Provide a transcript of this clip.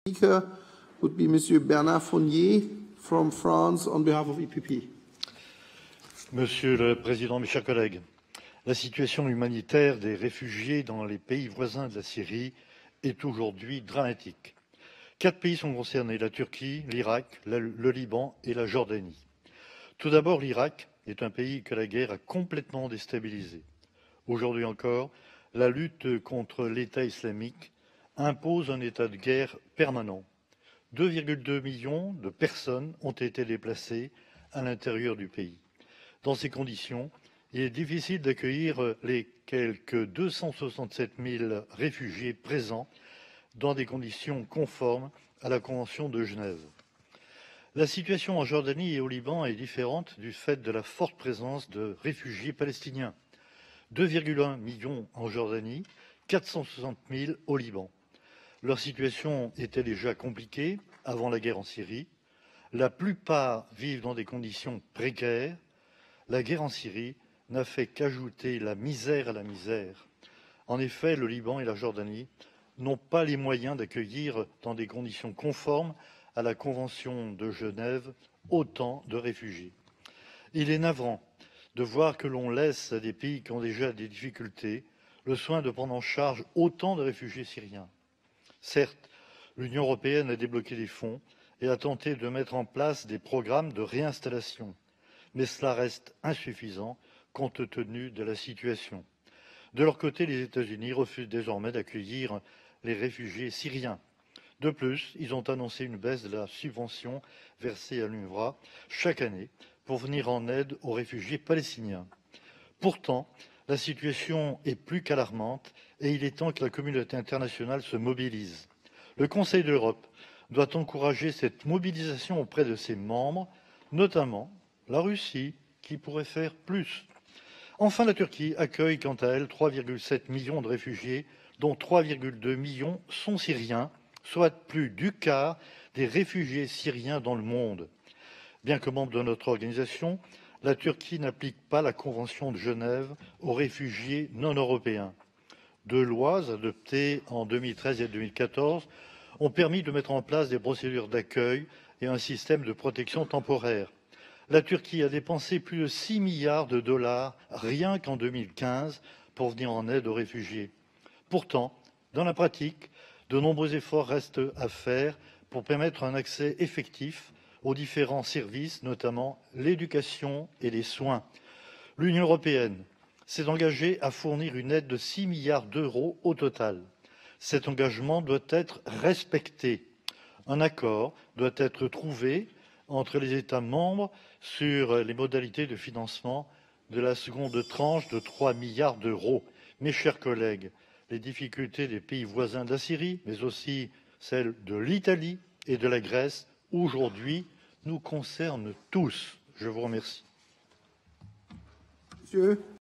Speaker would be Monsieur Bernard Fournier from France on behalf of EPP. Monsieur le Président, mes chers collègues, la situation humanitaire des réfugiés dans les pays voisins de la Syrie est aujourd'hui dramatique. 4 pays sont concernés, la Turquie, l'Irak, le Liban et la Jordanie. Tout d'abord, l'Irak est un pays que la guerre a complètement déstabilisé. Aujourd'hui encore, la lutte contre l'État islamique impose un état de guerre permanent. 2,2 millions de personnes ont été déplacées à l'intérieur du pays. Dans ces conditions, il est difficile d'accueillir les quelques 267 000 réfugiés présents dans des conditions conformes à la Convention de Genève. La situation en Jordanie et au Liban est différente du fait de la forte présence de réfugiés palestiniens. 2,1 millions en Jordanie, 460 000 au Liban. Leur situation était déjà compliquée avant la guerre en Syrie. La plupart vivent dans des conditions précaires. La guerre en Syrie n'a fait qu'ajouter la misère à la misère. En effet, le Liban et la Jordanie n'ont pas les moyens d'accueillir dans des conditions conformes à la Convention de Genève autant de réfugiés. Il est navrant de voir que l'on laisse à des pays qui ont déjà des difficultés le soin de prendre en charge autant de réfugiés syriens. Certes, l'Union européenne a débloqué des fonds et a tenté de mettre en place des programmes de réinstallation, mais cela reste insuffisant compte tenu de la situation. De leur côté, les États-Unis refusent désormais d'accueillir les réfugiés syriens. De plus, ils ont annoncé une baisse de la subvention versée à l'UNRWA chaque année pour venir en aide aux réfugiés palestiniens. Pourtant, la situation est plus qu'alarmante et il est temps que la communauté internationale se mobilise. Le Conseil de l'Europe doit encourager cette mobilisation auprès de ses membres, notamment la Russie, qui pourrait faire plus. Enfin, la Turquie accueille quant à elle 3,7 millions de réfugiés, dont 3,2 millions sont syriens, soit plus du quart des réfugiés syriens dans le monde. Bien que membre de notre organisation, la Turquie n'applique pas la Convention de Genève aux réfugiés non européens. 2 lois adoptées en 2013 et 2014 ont permis de mettre en place des procédures d'accueil et un système de protection temporaire. La Turquie a dépensé plus de 6 milliards de dollars rien qu'en 2015 pour venir en aide aux réfugiés. Pourtant, dans la pratique, de nombreux efforts restent à faire pour permettre un accès effectif aux différents services, notamment l'éducation et les soins. L'Union européenne s'est engagée à fournir une aide de 6 milliards d'euros au total. Cet engagement doit être respecté. Un accord doit être trouvé entre les États membres sur les modalités de financement de la seconde tranche de 3 milliards d'euros. Mes chers collègues, les difficultés des pays voisins de la Syrie, mais aussi celles de l'Italie et de la Grèce, aujourd'hui, nous concernent tous. Je vous remercie. Monsieur